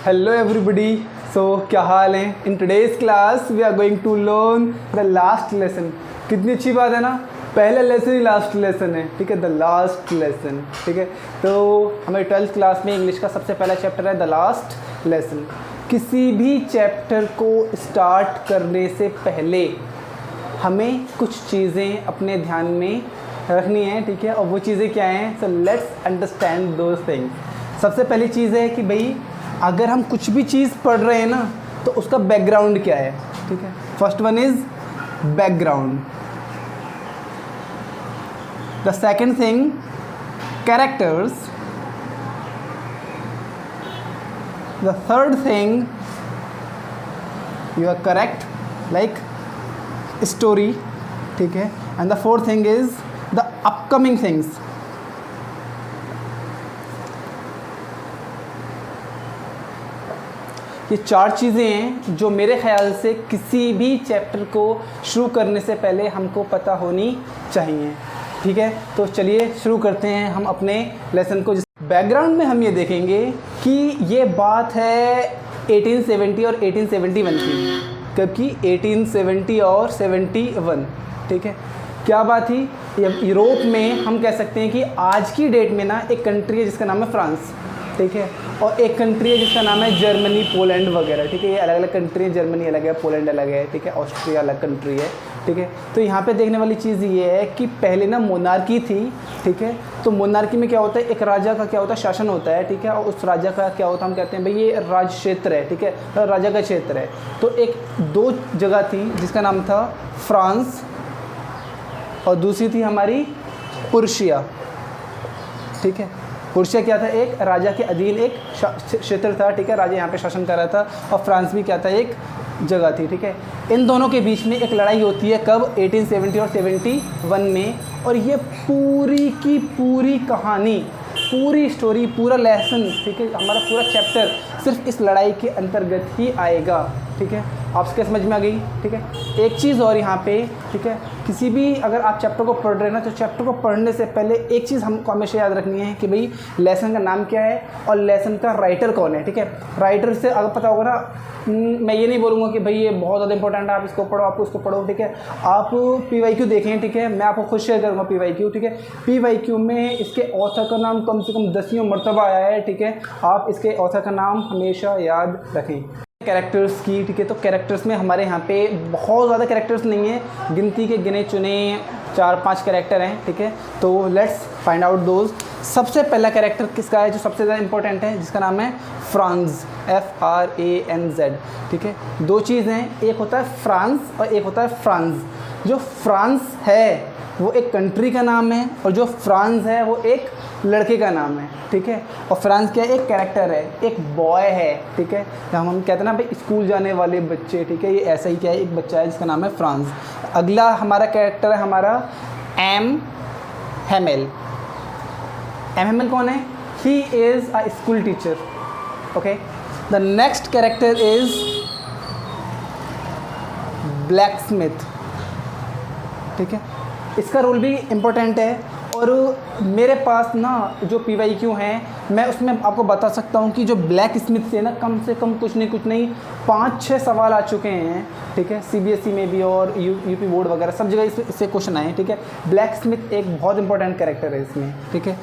Hello everybody. So क्या हाल है? In today's class we are going to learn the last lesson. कितनी अच्छी बात है ना, पहला लेसन ही लास्ट लेसन है, ठीक है, द लास्ट लेसन, ठीक है। तो हमारे 12th क्लास में इंग्लिश का सबसे पहला चैप्टर है द लास्ट लेसन। किसी भी चैप्टर को स्टार्ट करने से पहले हमें कुछ चीज़ें अपने ध्यान में रखनी है, ठीक है, और वो चीज़ें क्या हैं? So let's understand those things. सबसे पहली चीज़ है कि भाई अगर हम कुछ भी चीज़ पढ़ रहे हैं ना तो उसका बैकग्राउंड क्या है, ठीक है। First one is background. The second thing characters. The third thing you are correct like story, ठीक है। And the fourth thing is the upcoming things. ये चार चीज़ें हैं जो मेरे ख्याल से किसी भी चैप्टर को शुरू करने से पहले हमको पता होनी चाहिए, ठीक है। तो चलिए शुरू करते हैं हम अपने लेसन को। बैकग्राउंड में हम ये देखेंगे कि ये बात है 1870 और 1871 की, क्योंकि 1870 और 71, ठीक है। क्या बात थी? यूरोप में हम कह सकते हैं कि आज की डेट में ना एक कंट्री है जिसका नाम है फ्रांस, ठीक है, और एक कंट्री है जिसका नाम है जर्मनी, पोलैंड वगैरह, ठीक है। ये अलग अलग कंट्री है, जर्मनी अलग है, पोलैंड अलग है, ठीक है, ऑस्ट्रिया अलग कंट्री है, ठीक है। तो यहाँ पे देखने वाली चीज़ ये है कि पहले ना मोनार्की थी, ठीक है। तो मोनार्की में क्या होता है, एक राजा का क्या होता है, शासन होता है, ठीक है, और उस राजा का क्या होता है, हम कहते हैं भाई ये राज क्षेत्र है, ठीक है, राजा का क्षेत्र है। तो एक दो जगह थी जिसका नाम था फ्रांस और दूसरी थी हमारी पुर्शिया, ठीक है। पुर्शिया क्या था, एक राजा के अधीन एक क्षेत्र था, ठीक है, राजा यहाँ पे शासन कर रहा था, और फ्रांस भी क्या था, एक जगह थी, ठीक है। इन दोनों के बीच में एक लड़ाई होती है, कब? 1870 और 71 में। और ये पूरी की पूरी कहानी, पूरी स्टोरी, पूरा लेसन, ठीक है, हमारा पूरा चैप्टर सिर्फ इस लड़ाई के अंतर्गत ही आएगा, ठीक है। आपके समझ में आ गई, ठीक है। एक चीज़ और यहाँ पे, ठीक है, किसी भी अगर आप चैप्टर को पढ़ रहे हैं ना तो चैप्टर को पढ़ने से पहले एक चीज़ हमको हमेशा याद रखनी है कि भाई लेसन का नाम क्या है और लेसन का राइटर कौन है, ठीक है। राइटर से अगर पता होगा ना, मैं ये नहीं बोलूँगा कि भाई ये बहुत ज़्यादा इंपॉर्टेंट है, आप इसको पढ़ो, आप उसको पढ़ो, ठीक है। आप PYQ देखें, ठीक है, मैं आपको खुद शेयर करूँगा PYQ, ठीक है। PYQ में इसके ऑथर का नाम कम से कम 10वीं मरतबा आया है, ठीक है। आप इसके ऑथर का नाम हमेशा याद रखें। कैरेक्टर्स की, ठीक है, तो कैरेक्टर्स में हमारे यहाँ पे बहुत ज़्यादा कैरेक्टर्स नहीं है, गिनती के गिने चुने 4-5 कैरेक्टर हैं, ठीक है। तो लेट्स फाइंड आउट दोज। सबसे पहला कैरेक्टर किसका है जो सबसे ज़्यादा इंपॉर्टेंट है, जिसका नाम है फ्रांस, FRANZ, ठीक है। दो चीज़ हैं, एक होता है फ्रांस और एक होता है फ्रांस। जो फ्रांस है वो एक कंट्री का नाम है और जो फ्रांस है वो एक लड़के का नाम है, ठीक है। और फ्रांस क्या है, एक कैरेक्टर है, एक बॉय है, ठीक है। हम कहते हैं ना भाई स्कूल जाने वाले बच्चे, ठीक है, ये ऐसा ही क्या है, एक बच्चा है जिसका नाम है फ्रांस। अगला हमारा कैरेक्टर है हमारा एम हेमेल। एम हेमेल कौन है? He is a school teacher, okay. The next character is black Smith, ठीक है। इसका रोल भी इम्पोर्टेंट है और मेरे पास ना जो PYQ हैं मैं उसमें आपको बता सकता हूँ कि जो ब्लैक स्मिथ से ना कम से कम कुछ नहीं 5-6 सवाल आ चुके हैं, ठीक है। CBSE में भी और UP बोर्ड वगैरह सब जगह इससे क्वेश्चन आए हैं, ठीक है। ब्लैक स्मिथ एक बहुत इंपॉर्टेंट कैरेक्टर है इसमें, ठीक है।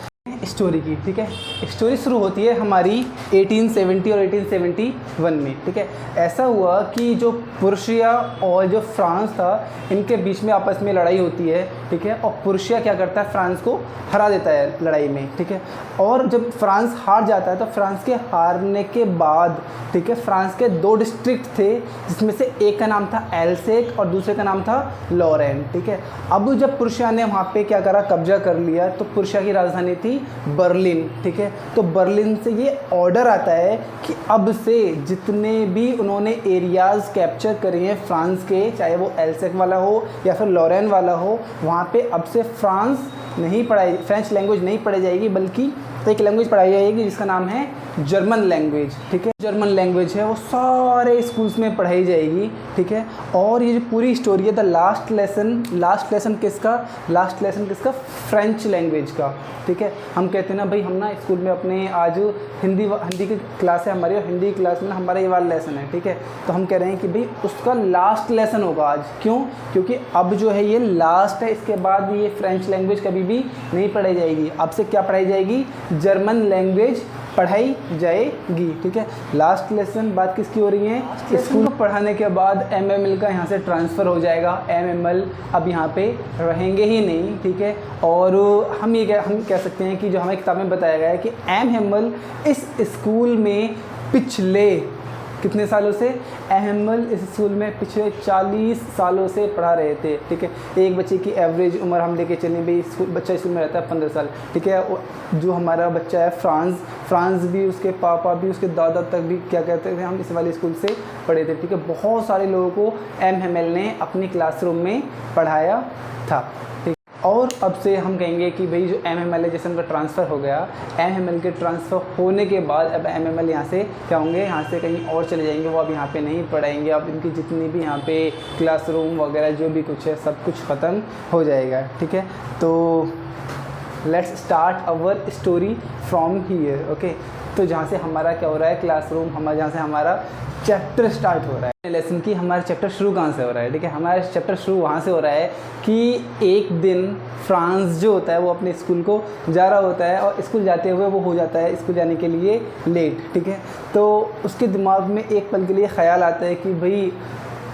स्टोरी की, ठीक है, स्टोरी शुरू होती है हमारी 1870 और 1871 में, ठीक है। ऐसा हुआ कि जो पुर्शिया और जो फ्रांस था इनके बीच में आपस में लड़ाई होती है, ठीक है। और पुर्शिया क्या करता है, फ्रांस को हरा देता है लड़ाई में, ठीक है। और जब फ्रांस हार जाता है तो फ्रांस के हारने के बाद, ठीक है, फ्रांस के 2 डिस्ट्रिक्ट थे जिसमें से एक का नाम था एल्सेक और दूसरे का नाम था लॉरेन, ठीक है। अब जब पुर्शिया ने वहाँ पे क्या करा, कब्जा कर लिया, तो पुर्शिया की राजधानी थी बर्लिन, ठीक है। तो बर्लिन से ये ऑर्डर आता है कि अब से जितने भी उन्होंने एरियाज़ कैप्चर करे हैं फ्रांस के, चाहे वो एल्सेक वाला हो या फिर लॉरेन वाला हो, वहाँ पे अब से फ्रेंच लैंग्वेज नहीं पढ़ाई जाएगी बल्कि तो एक लैंग्वेज पढ़ाई जाएगी जिसका नाम है जर्मन लैंग्वेज, ठीक है। जर्मन लैंग्वेज है वो सारे स्कूल्स में पढ़ाई जाएगी, ठीक है। और ये जो पूरी स्टोरी है, द लास्ट लेसन किसका, फ्रेंच लैंग्वेज का, ठीक है। हम कहते हैं ना भाई, हम ना स्कूल में अपने आज हिंदी की क्लास है हमारी, और हिंदी क्लास में ना हमारा ये वाला लेसन है, ठीक है। तो हम कह रहे हैं कि भाई उसका लास्ट लेसन होगा आज, क्यों? क्योंकि अब जो है ये लास्ट है, इसके बाद ये फ्रेंच लैंग्वेज कभी भी नहीं पढ़ाई जाएगी। अब से क्या पढ़ाई जाएगी? जर्मन लैंग्वेज पढ़ाई जाएगी, ठीक है। लास्ट लेसन बात किसकी हो रही है? स्कूल पढ़ाने के बाद MML का यहाँ से ट्रांसफ़र हो जाएगा। MML अब यहाँ पे रहेंगे ही नहीं, ठीक है। और हम कह सकते हैं कि जो हमें किताब में बताया गया है कि MML इस स्कूल में पिछले कितने सालों से, MML इस स्कूल में पिछले 40 सालों से पढ़ा रहे थे, ठीक है। एक बच्चे की एवरेज उम्र हम लेके चलें भाई, बच्चा स्कूल में रहता है 15 साल, ठीक है। जो हमारा बच्चा है फ्रांस भी, उसके पापा भी, उसके दादा तक भी क्या कहते थे, हम इस वाले स्कूल से पढ़े थे, ठीक है। बहुत सारे लोगों को MML ने अपनी क्लासरूम में पढ़ाया था। और अब से हम कहेंगे कि भाई जो MML है, जैसे उनका ट्रांसफ़र हो गया, MML के ट्रांसफ़र होने के बाद अब MML यहाँ से क्या होंगे, यहाँ से कहीं और चले जाएंगे, वो अब यहाँ पे नहीं पढ़ाएंगे। अब इनकी जितनी भी यहाँ पे क्लासरूम वगैरह जो भी कुछ है सब कुछ ख़त्म हो जाएगा, ठीक है। तो let's start our story from here, okay. तो जहाँ से हमारा क्या हो रहा है, क्लासरूम, जहाँ से हमारा चैप्टर स्टार्ट हो रहा है लेसन की, हमारा चैप्टर शुरू कहाँ से हो रहा है, ठीक है। हमारा चैप्टर शुरू वहाँ से हो रहा है कि एक दिन फ्रांस जो होता है वो अपने स्कूल को जा रहा होता है, और स्कूल जाते हुए वो हो जाता है स्कूल जाने के लिए लेट, ठीक है। तो उसके दिमाग में एक पल के लिए ख़्याल आता है कि भाई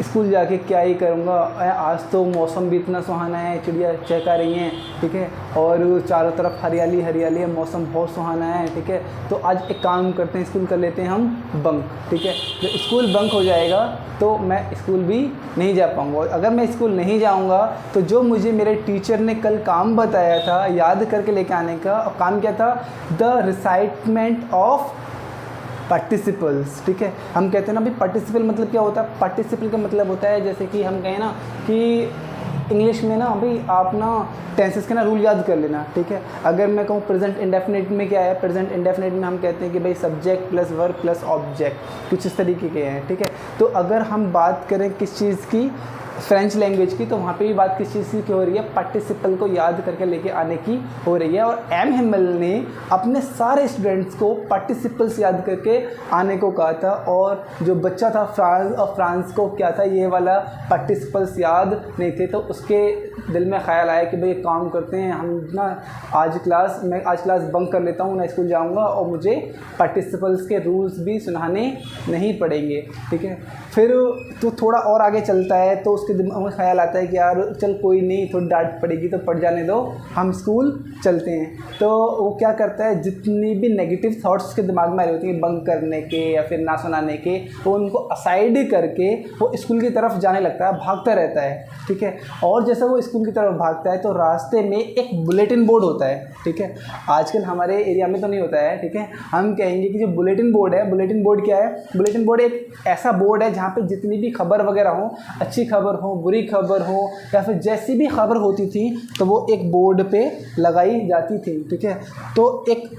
स्कूल जाके क्या ही करूँगा, आज तो मौसम भी इतना सुहाना है, चिड़िया चहका रही हैं, ठीक है, और चारों तरफ हरियाली हरियाली है, मौसम बहुत सुहाना है, ठीक है। तो आज एक काम करते हैं, स्कूल कर लेते हैं हम बंक, ठीक है। जब स्कूल बंक हो जाएगा तो मैं स्कूल भी नहीं जा पाऊँगा। अगर मैं स्कूल नहीं जाऊँगा तो जो मुझे मेरे टीचर ने कल काम बताया था याद करके लेके आने का, और काम क्या था, द रिसाइटमेंट ऑफ पार्टिसिपल्स, ठीक है। हम कहते हैं ना भाई पार्टिसिपल मतलब क्या होता है, पार्टिसिपल का मतलब होता है जैसे कि हम कहें ना कि इंग्लिश में ना भाई आप ना टेंसेस के ना रूल याद कर लेना, ठीक है। अगर मैं कहूँ प्रेजेंट इंडेफिनिट में क्या है, प्रेजेंट इंडेफिनिट में हम कहते हैं कि भाई subject plus verb plus object, कुछ इस तरीके के हैं, ठीक है। तो अगर हम बात करें किस चीज़ की, फ्रेंच लैंग्वेज की, तो वहाँ पे भी बात किस चीज़ की हो रही है, पार्टिसिपल को याद करके लेके आने की हो रही है। और MML ने अपने सारे स्टूडेंट्स को पार्टिसिपल्स याद करके आने को कहा था, और जो बच्चा था फ्रांस को क्या था, ये वाला पार्टिसिपल्स याद नहीं थे। तो उसके दिल में ख्याल आया कि भाई एक काम करते हैं, हम ना मैं आज क्लास बंक कर लेता हूँ, ना स्कूल जाऊँगा, और मुझे पार्टिसिपल्स के रूल्स भी सुनाने नहीं पड़ेंगे, ठीक है। फिर तो थोड़ा और आगे चलता है तो उसके दिमाग में ख्याल आता है कि यार चल कोई नहीं, थोड़ी डांट पड़ेगी तो पड़ जाने दो, हम स्कूल चलते हैं। तो वो क्या करता है, जितनी भी नेगेटिव थॉट्स उसके दिमाग में आ रही होती हैं बंक करने के या फिर ना सुनाने के, वो उनको असाइड करके वो स्कूल की तरफ जाने लगता है, भागता रहता है, ठीक है। और जैसे वो स्कूल की तरफ भागता है तो रास्ते में एक बुलेटिन बोर्ड होता है, ठीक है। आजकल हमारे एरिया में तो नहीं होता है, ठीक है। हम कहेंगे कि जो बुलेटिन बोर्ड है, बुलेटिन बोर्ड क्या है, बुलेटिन बोर्ड एक ऐसा बोर्ड है जहाँ पे जितनी भी खबर वगैरह हो, अच्छी खबर हो, बुरी खबर हो, या फिर जैसी भी खबर होती थी तो वो एक बोर्ड पे लगाई जाती थी, ठीक है। तो एक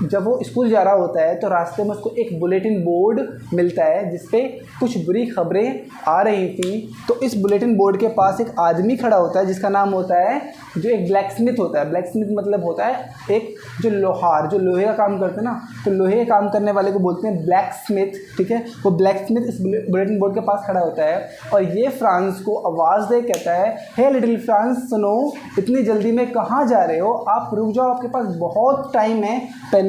जब वो स्कूल जा रहा होता है तो रास्ते में उसको एक बुलेटिन बोर्ड मिलता है जिस पे कुछ बुरी खबरें आ रही थी। तो इस बुलेटिन बोर्ड के पास एक आदमी खड़ा होता है जिसका नाम होता है, जो एक ब्लैक स्मिथ होता है। ब्लैक स्मिथ मतलब होता है एक जो लोहार, जो लोहे का काम करते हैं ना, तो लोहे का काम करने वाले को बोलते हैं ब्लैक स्मिथ, ठीक है। वो ब्लैक स्मिथ इस बुलेटिन बोर्ड के पास खड़ा होता है और ये फ्रांस को आवाज़ दे कहता है, हे लिटिल फ्रांस, सुनो, इतनी जल्दी में कहाँ जा रहे हो, आप रुक जाओ, आपके पास बहुत टाइम है, पहले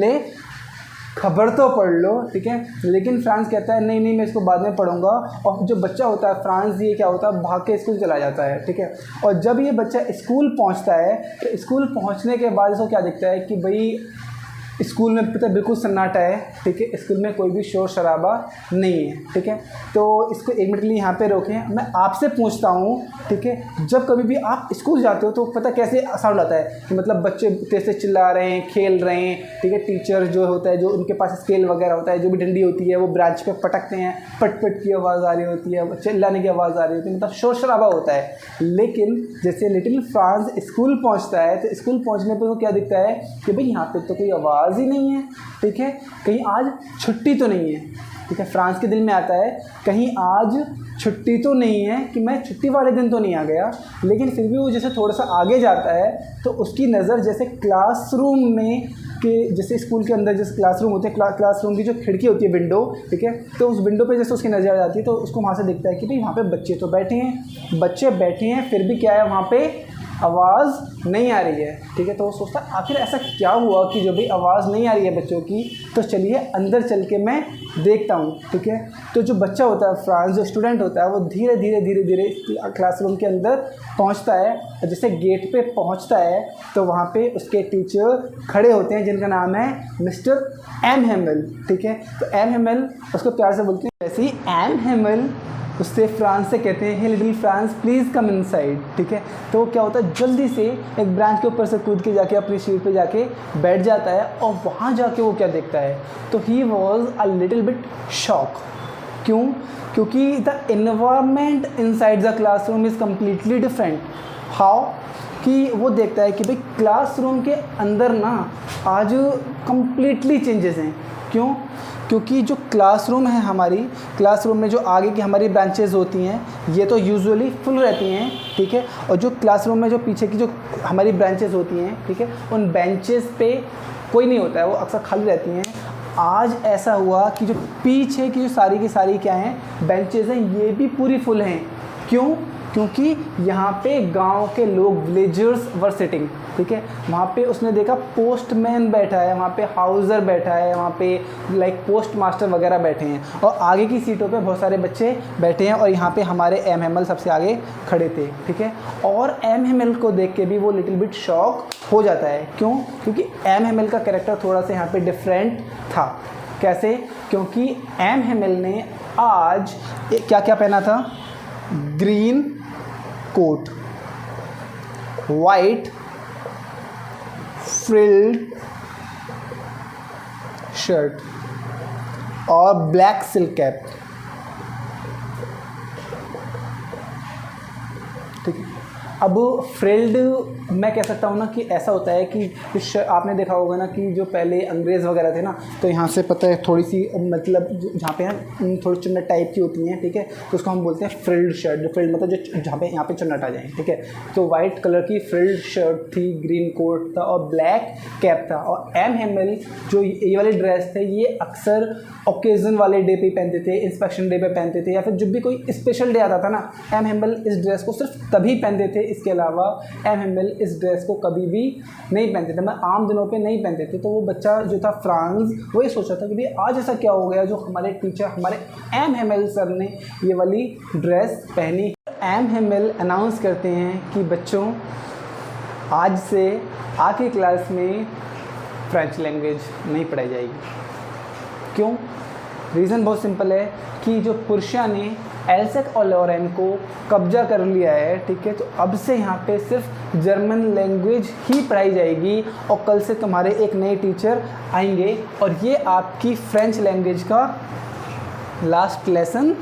खबर तो पढ़ लो, ठीक है। लेकिन फ्रांस कहता है नहीं नहीं, मैं इसको बाद में पढ़ूंगा। और जो बच्चा होता है फ्रांस, ये क्या होता है, भाग के स्कूल चला जाता है, ठीक है। और जब ये बच्चा स्कूल पहुंचता है तो स्कूल पहुंचने के बाद इसको क्या दिखता है कि भाई स्कूल में पता बिल्कुल सन्नाटा है, ठीक है। स्कूल में कोई भी शोर शराबा नहीं है, ठीक है। तो इसको एक मिनट के लिए यहाँ पे रोकें। मैं आपसे पूछता हूँ, ठीक है, जब कभी भी आप स्कूल जाते हो तो पता कैसे साउंड आता है कि मतलब बच्चे तेज से चिल्ला रहे हैं, खेल रहे हैं, ठीक है। टीचर जो होता है, जो उनके पास स्केल वगैरह होता है, जो भी डंडी होती है वो ब्रांच पे पटकते हैं, पट पट की आवाज़ आ रही होती है, चिल्लाने की आवाज़ आ रही होती है, मतलब शोर शराबा होता है। लेकिन जैसे लिटिल फ्रांस स्कूल पहुँचता है तो स्कूल पहुँचने पर वो क्या दिखता है कि भाई यहाँ पर तो कोई आवाज़ आवाज़ ही नहीं है, ठीक है। कहीं आज छुट्टी तो नहीं है, ठीक है। फ्रांस के दिल में आता है कहीं आज छुट्टी तो नहीं है, कि मैं छुट्टी वाले दिन तो नहीं आ गया। लेकिन फिर भी वो जैसे थोड़ा सा आगे जाता है तो उसकी नज़र जैसे क्लासरूम में कि जैसे स्कूल के अंदर जैसे क्लासरूम होते हैं, क्लासरूम की जो खिड़की होती है विंडो, ठीक है, तो उस विंडो पे जैसे उसकी नज़र आ जाती है तो उसको वहाँ से दिखता है कि भाई वहाँ पे बच्चे तो बैठे हैं, बच्चे बैठे हैं, फिर भी क्या है वहाँ पे आवाज़ नहीं आ रही है, ठीक है। तो वो सोचता है आखिर ऐसा क्या हुआ कि जो भी आवाज़ नहीं आ रही है बच्चों की, तो चलिए अंदर चल के मैं देखता हूँ, ठीक है। तो जो बच्चा होता है फ्रांस, जो स्टूडेंट होता है, वो धीरे धीरे क्लासरूम के अंदर पहुँचता है। और जैसे गेट पे पहुँचता है तो वहाँ पे उसके टीचर खड़े होते हैं जिनका नाम है मिस्टर एम हेमल, ठीक है। तो एम हेमल उसको प्यार से बोलते हैं। वैसे ही एम हेमल उससे फ्रांस से कहते हैं hey little France please come inside, ठीक है। तो क्या होता है जल्दी से एक ब्रांच के ऊपर से कूद के जाके अपनी सीट पे जाके बैठ जाता है। और वहाँ जाके वो क्या देखता है, तो he was a little bit shock. क्यों? क्योंकि the environment inside the classroom is completely different. How? कि वो देखता है कि भाई क्लासरूम के अंदर ना आज कम्प्लीटली चेंजेस हैं। क्यों? क्योंकि जो क्लासरूम है हमारी, क्लासरूम में जो आगे की हमारी ब्रांचेज़ होती हैं ये तो यूजुअली फुल रहती हैं, ठीक है। और जो क्लासरूम में जो पीछे की जो हमारी ब्रांचेज़ होती हैं, ठीक है, उन बेंचेस पे कोई नहीं होता है, वो अक्सर खाली रहती हैं। आज ऐसा हुआ कि जो पीछे की जो सारी क्या हैं बेंचेज़ हैं, ये भी पूरी फुल हैं। क्यों? क्योंकि यहाँ पे गांव के लोग विलेजर्स वर सिटिंग, ठीक है। वहाँ पे उसने देखा पोस्टमैन बैठा है, वहाँ पे हाउसर बैठा है, वहाँ पे लाइक पोस्ट मास्टर वगैरह बैठे हैं, और आगे की सीटों पे बहुत सारे बच्चे बैठे हैं। और यहाँ पे हमारे एम हेमल सबसे आगे खड़े थे, ठीक है। और एम हेमल को देख के भी वो लिटिल बिट शॉक हो जाता है। क्यों? क्योंकि एम हेमल का कैरेक्टर थोड़ा सा यहाँ पे डिफरेंट था। कैसे? क्योंकि एम हेमल ने आज क्या क्या पहना था, green coat, white frilled shirt और ब्लैक सिल्क कैप, ठीक है। अब फ्रिल्ड मैं कह सकता हूँ ना कि ऐसा होता है कि आपने देखा होगा ना कि जो पहले अंग्रेज़ वगैरह थे ना, तो यहाँ से पता है थोड़ी सी मतलब जहाँ पे है थोड़ी चुन्नट टाइप की होती हैं, ठीक है, तो उसको हम बोलते हैं फ्रिल्ड शर्ट। फ्रिल्ड मतलब जो जहाँ पे यहाँ पे चुन्नट आ जाए, ठीक है। तो वाइट कलर की फ्रिल्ड शर्ट थी, ग्रीन कोट था और ब्लैक कैप था। और एम हेमल जो ये वाली ड्रेस थे ये अक्सर ओकेज़न वाले डे पे पहनते थे, इंस्पेक्शन डे पे पहनते थे, या फिर जब भी कोई स्पेशल डे आता था ना, एम हेमल इस ड्रेस को सिर्फ तभी पहनते थे। इसके अलावा एम हेमल इस ड्रेस को कभी भी नहीं पहनते थे, मैं आम दिनों पे नहीं पहनते थे। तो वो बच्चा जो था फ्रांस, वो ये सोचा था कि भाई आज ऐसा क्या हो गया जो हमारे टीचर हमारे एम हेमल सर ने ये वाली ड्रेस पहनी। एम हेमल अनाउंस करते हैं कि बच्चों आज से आखिरी क्लास में फ्रेंच लैंग्वेज नहीं पढ़ाई जाएगी। क्यों? रीज़न बहुत सिंपल है कि जो पुरुषा ने एल्सेक और लॉरेन को कब्जा कर लिया है, ठीक है, तो अब से यहाँ पे सिर्फ जर्मन लैंग्वेज ही पढ़ाई जाएगी। और कल से तुम्हारे एक नए टीचर आएंगे और ये आपकी फ्रेंच लैंग्वेज का लास्ट लेसन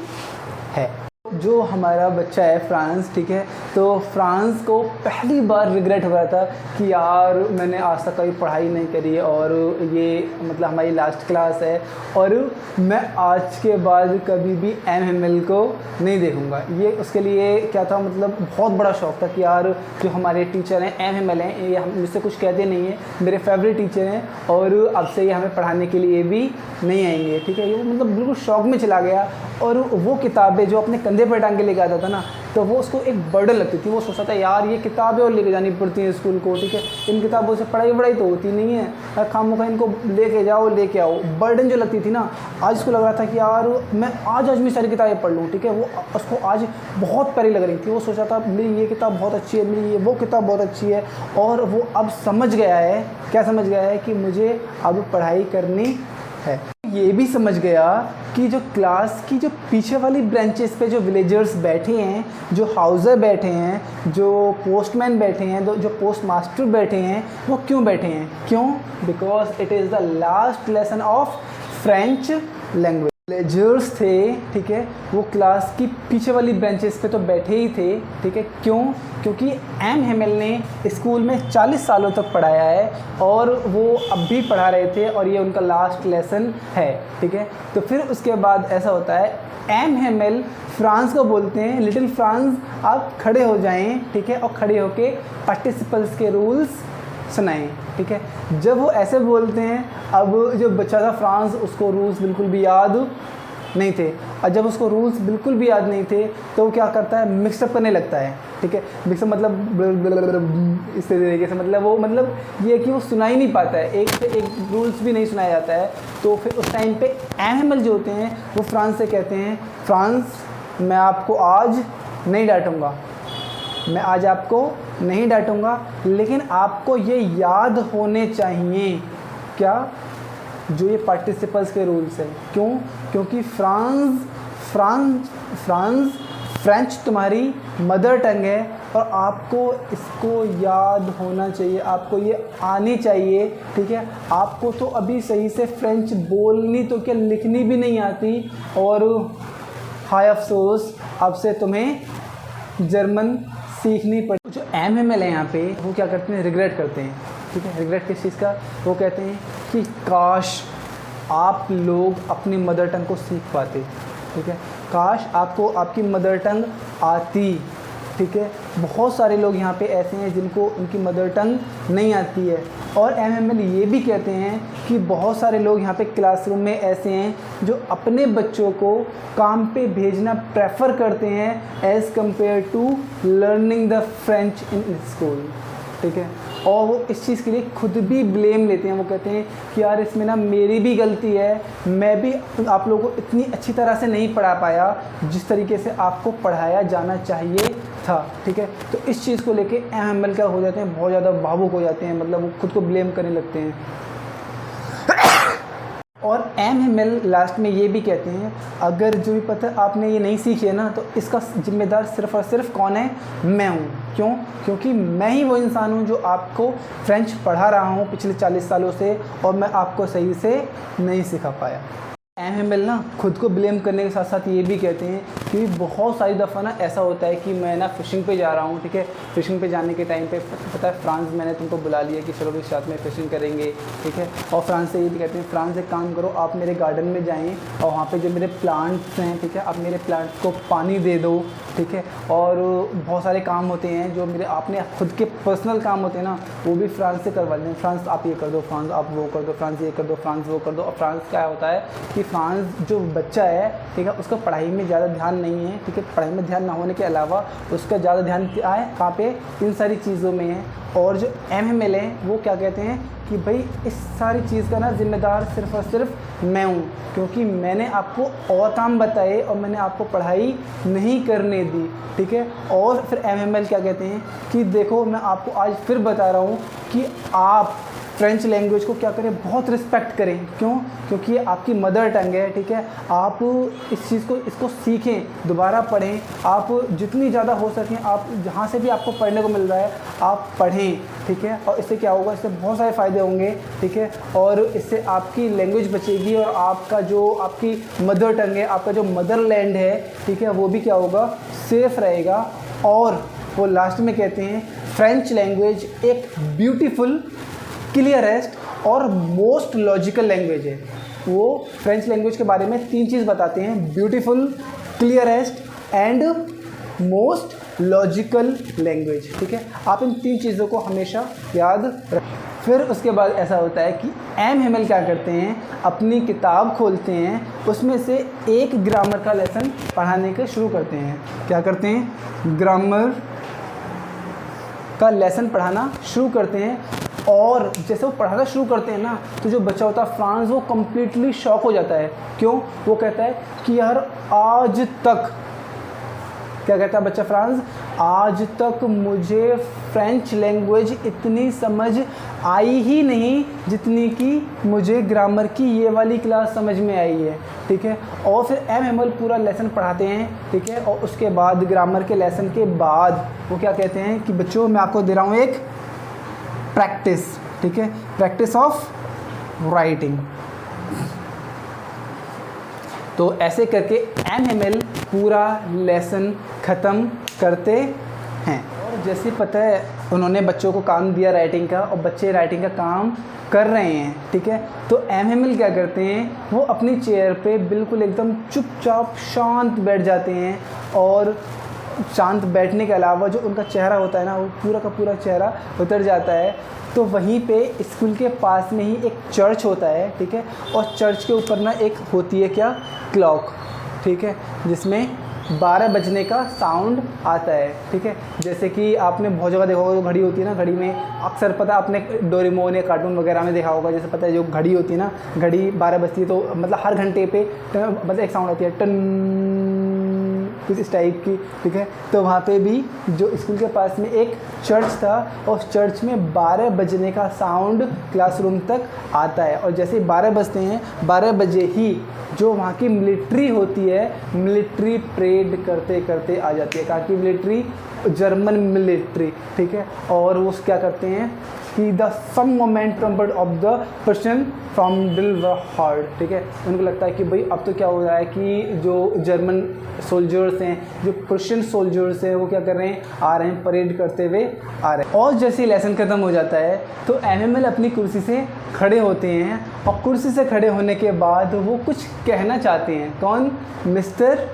है। जो हमारा बच्चा है फ्रांस, ठीक है, तो फ्रांस को पहली बार रिग्रेट हो रहा था कि यार मैंने आज तक कभी पढ़ाई नहीं करी और ये मतलब हमारी लास्ट क्लास है और मैं आज के बाद कभी भी एम हेमल को नहीं देखूंगा। ये उसके लिए क्या था, मतलब बहुत बड़ा शौक था कि यार जो हमारे टीचर हैं एम हेमल हैं, ये हम मुझसे कुछ कहते नहीं हैं, मेरे फेवरेट टीचर हैं और अब से ये हमें पढ़ाने के लिए भी नहीं आएंगे, ठीक है। ये मतलब बिल्कुल शौक में चला गया और वो किताबें जो अपने कंधे पर टांग के लेके आता था ना, तो वो उसको एक बर्डन लगती थी। वो सोचता था यार ये किताबें और लेके जानी पड़ती हैं स्कूल को, ठीक है, इन किताबों से पढ़ाई तो होती नहीं है, खामोखा इनको लेके जाओ लेके आओ, बर्डन जो लगती थी ना, आज उसको लग रहा था कि यार मैं आज में सारी किताबें पढ़ लूँ, ठीक है। वो उसको आज बहुत प्यारी लग रही थी। वो सोचा था मेरी ये किताब बहुत अच्छी है, मेरी ये वो किताब बहुत अच्छी है। और वो अब समझ गया है, क्या समझ गया है कि मुझे अब पढ़ाई करनी है। ये भी समझ गया कि जो क्लास की जो पीछे वाली ब्रांचेस पे जो विलेजर्स बैठे हैं, जो हाउसर बैठे हैं, जो पोस्टमैन बैठे हैं, जो पोस्ट मास्टर बैठे हैं, वो क्यों बैठे हैं? क्यों? Because it is the last lesson of French language. Villagers थे, ठीक है, वो क्लास की पीछे वाली बेंचेस पे तो बैठे ही थे, ठीक है। क्यों? क्योंकि एम हेमेल ने स्कूल में 40 सालों तक पढ़ाया है और वो अब भी पढ़ा रहे थे और ये उनका लास्ट लेसन है, ठीक है। तो फिर उसके बाद ऐसा होता है, एम हेमेल फ्रांस को बोलते हैं, लिटिल फ्रांस आप खड़े हो जाएं, ठीक है, और खड़े होके पार्टिसिपल्स के रूल्स सुनाएं, ठीक है। जब वो ऐसे बोलते हैं, अब जो बच्चा था फ्रांस, उसको रूल्स बिल्कुल भी याद नहीं थे, और जब उसको रूल्स बिल्कुल भी याद नहीं थे तो वो क्या करता है, मिक्सअप करने लगता है, ठीक है। मिक्सअप मतलब इस तरीके से, मतलब वो मतलब ये कि वो सुना ही नहीं पाता है, एक से एक रूल्स भी नहीं सुनाया जाता है। तो फिर उस टाइम पे एनिमल जो होते हैं वो फ्रांस से कहते हैं, फ्रांस मैं आपको आज नहीं डांटूंगा, मैं आज आपको नहीं डांटूंगा, लेकिन आपको ये याद होने चाहिए क्या, जो ये पार्टिसिपल्स के रूल्स हैं। क्यों? क्योंकि फ्रेंच तुम्हारी मदर टंग है और आपको इसको याद होना चाहिए, आपको ये आनी चाहिए, ठीक है। आपको तो अभी सही से फ्रेंच बोलनी तो क्या लिखनी भी नहीं आती, और हाय अफसोस अब से तुम्हें जर्मन सीखनी पड़ी। जो एमएमएल है यहाँ पे, वो क्या करते हैं, रिग्रेट करते हैं, ठीक है। रिग्रेट किस चीज़ का? वो कहते हैं कि काश आप लोग अपनी मदर टंग को सीख पाते, ठीक है, काश आपको आपकी मदर टंग आती, ठीक है। बहुत सारे लोग यहाँ पे ऐसे हैं जिनको उनकी मदर टंग नहीं आती है। और एमएमएल ये भी कहते हैं कि बहुत सारे लोग यहाँ पे क्लासरूम में ऐसे हैं जो अपने बच्चों को काम पे भेजना प्रेफर करते हैं as compare to learning the French in school, ठीक है। और वो इस चीज़ के लिए खुद भी ब्लेम लेते हैं, वो कहते हैं कि यार इसमें ना मेरी भी गलती है, मैं भी आप लोगों को इतनी अच्छी तरह से नहीं पढ़ा पाया जिस तरीके से आपको पढ़ाया जाना चाहिए था, ठीक है। तो इस चीज़ को लेके एमएमएल क्या हो जाते हैं, बहुत ज़्यादा भावुक हो जाते हैं, मतलब वो खुद को ब्लेम करने लगते हैं। और एमएमएल लास्ट में ये भी कहते हैं, अगर जो भी पता आपने ये नहीं सीखी है ना, तो इसका जिम्मेदार सिर्फ़ और सिर्फ कौन है, मैं हूँ। क्यों? क्योंकि मैं ही वो इंसान हूँ जो आपको फ्रेंच पढ़ा रहा हूँ पिछले 40 सालों से, और मैं आपको सही से नहीं सिखा पाया। एमएमएल ना खुद को ब्लेम करने के साथ साथ ये भी कहते हैं कि बहुत सारी दफ़ा ना ऐसा होता है कि मैं ना फ़िशिंग पे जा रहा हूँ, ठीक है। फ़िशिंग पे जाने के टाइम पे पता है फ्रांस मैंने तुमको बुला लिया कि चलो भी साथ में फ़िशिंग करेंगे, ठीक है। और फ्रांस से ये भी कहते हैं, फ्रांस एक काम करो, आप मेरे गार्डन में जाएँ और वहाँ पे जो मेरे प्लांट्स हैं, ठीक है, आप मेरे प्लांट्स को पानी दे दो, ठीक है। और बहुत सारे काम होते हैं जो मेरे अपने खुद के पर्सनल काम होते हैं ना, वो भी फ्रांस से करवा लें। फ्रांस आप ये कर दो, फ्रांस आप वो कर दो, फ्रांस ये कर दो, फ्रांस वो कर दो। और फ्रांस क्या होता है कि फ्रांस जो बच्चा है, ठीक है, उसका पढ़ाई में ज़्यादा ध्यान नहीं है, ठीक है। पढ़ाई में ध्यान ना होने के अलावा उसका ज़्यादा ध्यान क्या है, कहाँ पे, इन सारी चीज़ों में है। और जो एमएमएल है वो क्या कहते हैं कि भाई इस सारी चीज़ का ना जिम्मेदार सिर्फ़ और सिर्फ मैं हूँ, क्योंकि मैंने आपको और काम बताए और मैंने आपको पढ़ाई नहीं करने दी, ठीक है। और फिर एमएमएल क्या कहते हैं कि देखो मैं आपको आज फिर बता रहा हूँ कि आप फ्रेंच लैंग्वेज को क्या करें, बहुत रिस्पेक्ट करें। क्यों? क्योंकि ये आपकी मदर टंग है, ठीक है। आप इस चीज़ को इसको सीखें, दोबारा पढ़ें, आप जितनी ज़्यादा हो सकें, आप जहाँ से भी आपको पढ़ने को मिल रहा है आप पढ़ें, ठीक है। और इससे क्या होगा, इससे बहुत सारे फ़ायदे होंगे, ठीक है। और इससे आपकी लैंग्वेज बचेगी और आपका जो आपकी मदर टंग है, आपका जो मदरलैंड है, ठीक है, वो भी क्या होगा, सेफ़ रहेगा। और वो लास्ट में कहते हैं फ्रेंच लैंग्वेज एक ब्यूटीफुल, क्लियरेस्ट और मोस्ट लॉजिकल लैंग्वेज है। वो फ्रेंच लैंग्वेज के बारे में 3 चीज़ बताते हैं, beautiful, clearest and most logical language, ठीक है। आप इन 3 चीज़ों को हमेशा याद रखें। फिर उसके बाद ऐसा होता है कि एमएमएल क्या करते हैं, अपनी किताब खोलते हैं, उसमें से एक ग्रामर का लेसन पढ़ाने के शुरू करते हैं। क्या करते हैं, ग्रामर का लेसन पढ़ाना शुरू करते हैं। और जैसे वो पढ़ाना शुरू करते हैं ना, तो जो बच्चा होता है फ्रांस, वो कम्प्लीटली शॉक हो जाता है। क्यों? वो कहता है कि यार आज तक, क्या कहता है बच्चा फ्रांस, आज तक मुझे फ्रेंच लैंग्वेज इतनी समझ आई ही नहीं जितनी कि मुझे ग्रामर की ये वाली क्लास समझ में आई है, ठीक है। और फिर एमएमएल पूरा लेसन पढ़ाते हैं, ठीक है। और उसके बाद ग्रामर के लेसन के बाद वो क्या कहते हैं कि बच्चों मैं आपको दे रहा हूँ एक प्रैक्टिस, ठीक है, प्रैक्टिस ऑफ राइटिंग, तो ऐसे करके एमएमएल पूरा लेसन ख़त्म करते हैं। और जैसे पता है उन्होंने बच्चों को काम दिया राइटिंग का और बच्चे राइटिंग का काम कर रहे हैं, ठीक है। तो एमएमएल क्या करते हैं, वो अपनी चेयर पे बिल्कुल एकदम चुपचाप शांत बैठ जाते हैं और शांत बैठने के अलावा जो उनका चेहरा होता है ना, वो पूरा का पूरा चेहरा उतर जाता है। तो वहीं पे स्कूल के पास में ही एक चर्च होता है, ठीक है, और चर्च के ऊपर ना एक होती है क्या, क्लॉक, ठीक है, जिसमें 12 बजने का साउंड आता है, ठीक है। जैसे कि आपने बहुत जगह देखा होगा, जो घड़ी होती है ना, घड़ी में अक्सर पता आपने डोरेमोन या कार्टून वगैरह में देखा होगा, जैसे पता है जो घड़ी होती है ना, घड़ी 12 बजती है तो मतलब हर घंटे पे मतलब एक साउंड आती है, टन, कुछ इस टाइप की, ठीक है। तो वहाँ पे भी जो स्कूल के पास में एक चर्च था और उस चर्च में 12 बजने का साउंड क्लासरूम तक आता है। और जैसे 12 बजते हैं, 12 बजे ही जो वहाँ की मिलिट्री होती है, मिलिट्री परेड करते करते आ जाती है। कहाँ की मिलिट्री, जर्मन मिलिट्री, ठीक है। और वो क्या करते हैं कि the some moment trumpet of the person from दिल हार्ड, ठीक है। उनको लगता है कि भाई अब तो क्या हो रहा है कि जो जर्मन सोल्जर्स हैं, जो पर्शियन सोल्जर्स हैं, वो क्या कर रहे हैं, आ रहे हैं, परेड करते हुए आ रहे हैं। और जैसे ही लेसन ख़त्म हो जाता है तो एमएमएल अपनी कुर्सी से खड़े होते हैं और कुर्सी से खड़े होने के बाद वो कुछ कहना चाहते हैं। कौन, मिस्टर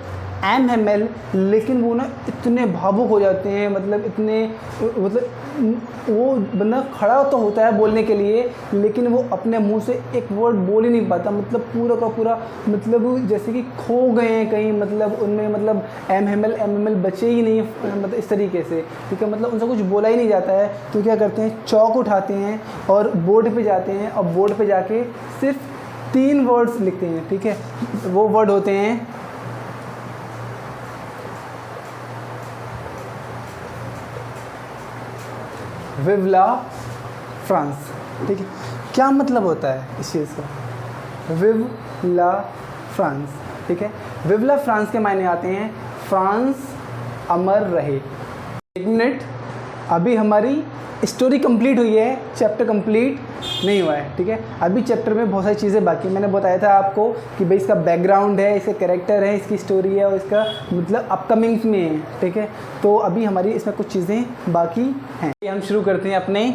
एमएमएल। लेकिन वो ना इतने भावुक हो जाते हैं, मतलब इतने, मतलब वो बंदा खड़ा तो होता है बोलने के लिए, लेकिन वो अपने मुंह से एक वर्ड बोल ही नहीं पाता, मतलब पूरा का पूरा, मतलब जैसे कि खो गए हैं कहीं, मतलब उनमें मतलब एमएमएल बचे ही नहीं, मतलब इस तरीके से, ठीक है। मतलब उनसे कुछ बोला ही नहीं जाता है। तो क्या करते हैं, चौक उठाते हैं और बोर्ड पे जाते हैं और बोर्ड पे जाके सिर्फ 3 वर्ड्स लिखते हैं, ठीक है। वो वर्ड होते हैं विव ला फ्रांस, ठीक है। क्या मतलब होता है इस चीज़ का, विव ला फ्रांस, ठीक है। विव ला फ्रांस के मायने आते हैं फ्रांस अमर रहे। 1 मिनट, अभी हमारी स्टोरी कंप्लीट हुई है, चैप्टर कंप्लीट नहीं हुआ है, ठीक है। अभी चैप्टर में बहुत सारी चीज़ें बाकी, मैंने बताया था आपको कि भाई इसका बैकग्राउंड है, इसका कैरेक्टर है, इसकी स्टोरी है और इसका मतलब अपकमिंग्स में है, ठीक है। तो अभी हमारी इसमें कुछ चीज़ें बाकी हैं। हम शुरू करते हैं अपने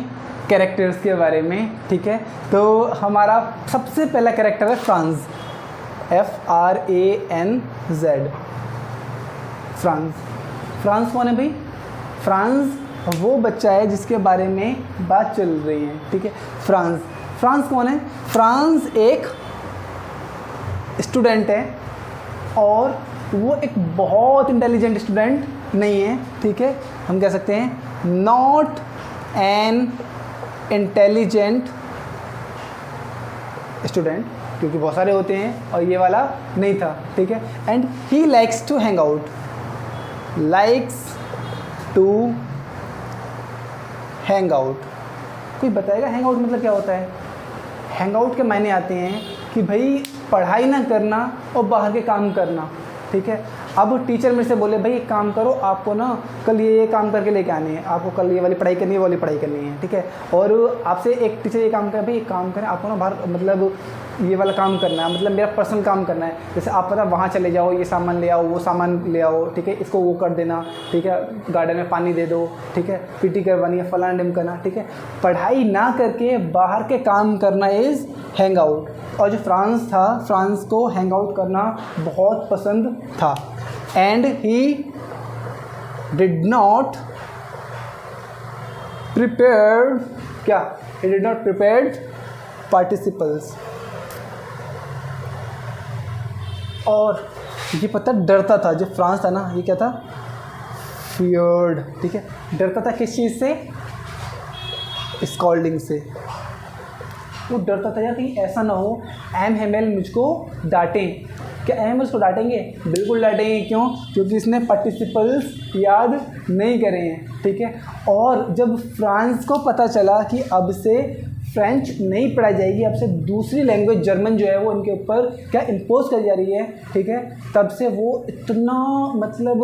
कैरेक्टर्स के बारे में, ठीक है। तो हमारा सबसे पहला कैरेक्टर है फ्रांस, FRANZ, फ्रांस। फ्रांस कौन है भाई, फ्रांस वो बच्चा है जिसके बारे में बात चल रही है, ठीक है। फ्रांस कौन है, फ्रांस एक स्टूडेंट है और वो एक बहुत इंटेलिजेंट स्टूडेंट नहीं है, ठीक है। हम कह सकते हैं नॉट एन इंटेलिजेंट स्टूडेंट, क्योंकि बहुत सारे होते हैं और ये वाला नहीं था, ठीक है। And he likes to hang out, likes to hang out. कोई बताएगा हैंग आउट मतलब क्या होता है? हैंग आउट के मायने आते हैं कि भाई पढ़ाई ना करना और बाहर के काम करना, ठीक है। अब टीचर मेरे से बोले भाई एक काम करो, आपको ना कल ये काम करके लेके आने हैं, आपको कल ये वाली पढ़ाई करनी है, वो वाली पढ़ाई करनी है, ठीक है। और आपसे एक टीचर ये काम करे, भाई एक काम करें, आपको ना बाहर मतलब ये वाला काम करना है, मतलब मेरा पर्सनल काम करना है। जैसे आप पता वहाँ चले जाओ, ये सामान ले आओ, वो सामान ले आओ, ठीक है, इसको वो कर देना, ठीक है, गार्डन में पानी दे दो, ठीक है, पीटी करवानी है, फलाना डिम करना, ठीक है। पढ़ाई ना करके बाहर के काम करना इज़ हैंग आउट। और जो फ्रांस था, फ्रांस को हैंग आउट करना बहुत पसंद था। And he did not prepare, क्या, he did not prepared participles. और ये पता डरता था, जो फ्रांस था ना, ये क्या था, फियर्ड, ठीक है। डरता था किस चीज़ से, स्कॉल्डिंग से। वो डरता था यार कहीं ऐसा ना हो एमएमएल मुझको डांटें। क्या एमएमएल उसको डांटेंगे? बिल्कुल डांटेंगे। क्यों? क्योंकि इसने पार्टिसिपल्स याद नहीं करे हैं, ठीक है। और जब फ्रांस को पता चला कि अब से फ्रेंच नहीं पढ़ाई जाएगी, अब से दूसरी लैंग्वेज जर्मन जो है वो उनके ऊपर क्या इम्पोज कर जा रही है, ठीक है। तब से वो इतना मतलब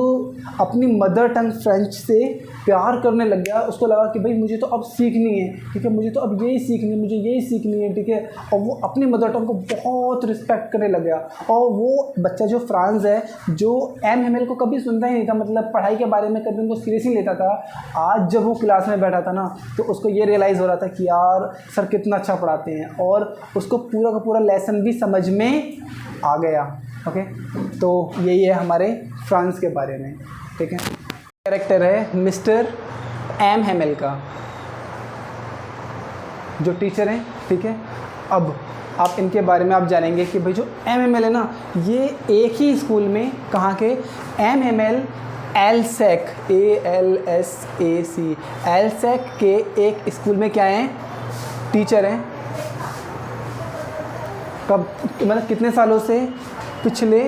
अपनी मदर टंग फ्रेंच से प्यार करने लग गया, उसको लगा कि भाई मुझे तो अब सीखनी है, ठीक है, मुझे तो अब यही सीखनी है, मुझे यही सीखनी है, ठीक है। और वो अपनी मदर टंग को बहुत रिस्पेक्ट करने लग गया। और वो बच्चा जो फ्रांस है, जो एमएमएल को कभी सुनता ही नहीं था, मतलब पढ़ाई के बारे में कभी उनको सीरियस नहीं लेता था, आज जब वो क्लास में बैठा था ना तो उसको ये रियलाइज़ हो रहा था कि यार सर कितना अच्छा पढ़ाते हैं, और उसको पूरा का पूरा लेसन भी समझ में आ गया। ओके, तो यही है हमारे फ्रांस के बारे में, ठीक है। कैरेक्टर है मिस्टर एमएमएल का, जो टीचर हैं, ठीक है। अब आप इनके बारे में आप जानेंगे कि भाई जो एमएमएल है ना, ये एक ही स्कूल में, कहाँ के, एमएमएल एलसेक, ALSAC एलसेक के एक स्कूल में क्या हैं, टीचर हैं। कब मतलब कितने सालों से, पिछले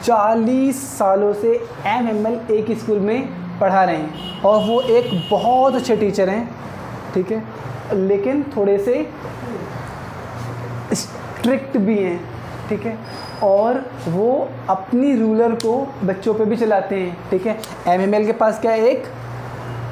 40 सालों से एमएमएल एक ही स्कूल में पढ़ा रहे हैं, और वो एक बहुत अच्छे टीचर हैं, ठीक है, लेकिन थोड़े से स्ट्रिक्ट भी हैं, ठीक है। और वो अपनी रूलर को बच्चों पे भी चलाते हैं, ठीक है। एमएमएल के पास क्या है, एक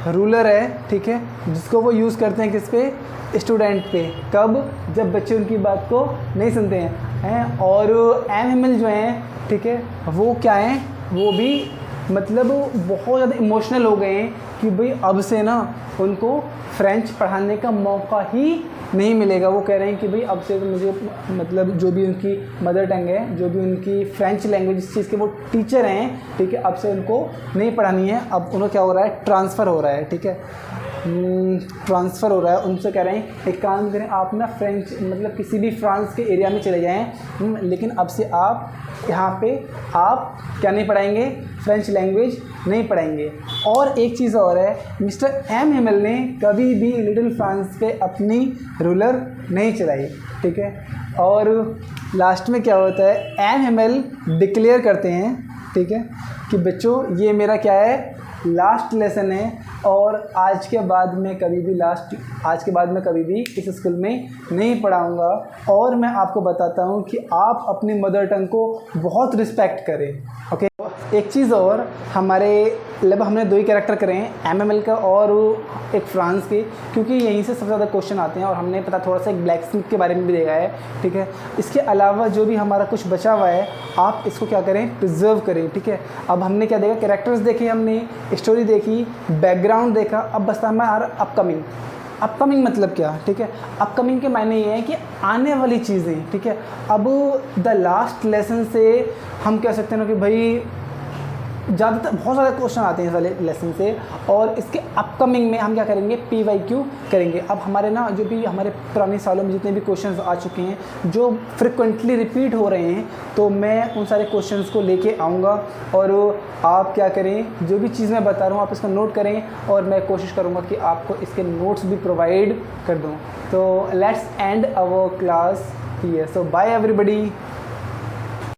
रूलर है, ठीक है, जिसको वो यूज़ करते हैं किस पे, स्टूडेंट पे। कब, जब बच्चे उनकी बात को नहीं सुनते हैं। और एमएमएल जो हैं, ठीक है, वो क्या हैं, वो भी मतलब बहुत ज़्यादा इमोशनल हो गए हैं कि भाई अब से ना उनको फ्रेंच पढ़ाने का मौका ही नहीं मिलेगा। वो कह रहे हैं कि भाई अब से तो मुझे मतलब जो भी उनकी मदर टंग है, जो भी उनकी फ्रेंच लैंग्वेज इस चीज़ के वो टीचर हैं, ठीक है, अब से उनको नहीं पढ़ानी है। अब उनको क्या हो रहा है, ट्रांसफ़र हो रहा है, ठीक है, ट्रांसफ़र हो रहा है। उनसे कह रहे हैं एक काम करें, आप ना फ्रेंच मतलब किसी भी फ्रांस के एरिया में चले जाएं, लेकिन अब से आप यहाँ पे आप क्या नहीं पढ़ाएंगे, फ्रेंच लैंग्वेज नहीं पढ़ाएंगे। और एक चीज़ और है, मिस्टर एमएमएल ने कभी भी लिटिल फ्रांस पे अपनी रूलर नहीं चलाई, ठीक है। और लास्ट में क्या होता है, एमएमएल डिक्लेयर करते हैं, ठीक है, कि बच्चों ये मेरा क्या है, लास्ट लेसन है, और आज के बाद मैं कभी भी इस स्कूल में नहीं पढ़ाऊँगा। और मैं आपको बताता हूँ कि आप अपनी मदर टंग को बहुत रिस्पेक्ट करें। ओके, एक चीज़ और, हमारे लगभग हमने 2 ही कैरेक्टर करे हैं, एमएमएल का और एक फ्रांस के, क्योंकि यहीं से सबसे ज़्यादा क्वेश्चन आते हैं। और हमने पता थोड़ा सा एक ब्लैक स्मिथ के बारे में भी देखा है, ठीक है। इसके अलावा जो भी हमारा कुछ बचा हुआ है, आप इसको क्या करें, प्रिजर्व करें, ठीक है। अब हमने क्या देखा, कैरेक्टर्स देखे, हमने स्टोरी देखी, बैकग्राउंड देखा, अब बस हमारा अपकमिंग। अपकमिंग मतलब क्या, ठीक है, अपकमिंग के मायने ये है कि आने वाली चीज़ें, ठीक है। अब द लास्ट लेसन से हम कह सकते हैं ना कि भाई ज़्यादातर बहुत ज़्यादा क्वेश्चन आते हैं इस वाले लेसन से, और इसके अपकमिंग में हम क्या करेंगे, PYQ करेंगे। अब हमारे ना जो भी हमारे पुराने सालों में जितने भी क्वेश्चंस आ चुके हैं, जो फ्रिक्वेंटली रिपीट हो रहे हैं, तो मैं उन सारे क्वेश्चंस को लेके आऊँगा, और आप क्या करें, जो भी चीज़ मैं बता रहा हूँ आप इसको नोट करें, और मैं कोशिश करूँगा कि आपको इसके नोट्स भी प्रोवाइड कर दूँ। तो let's end our class here, so bye everybody.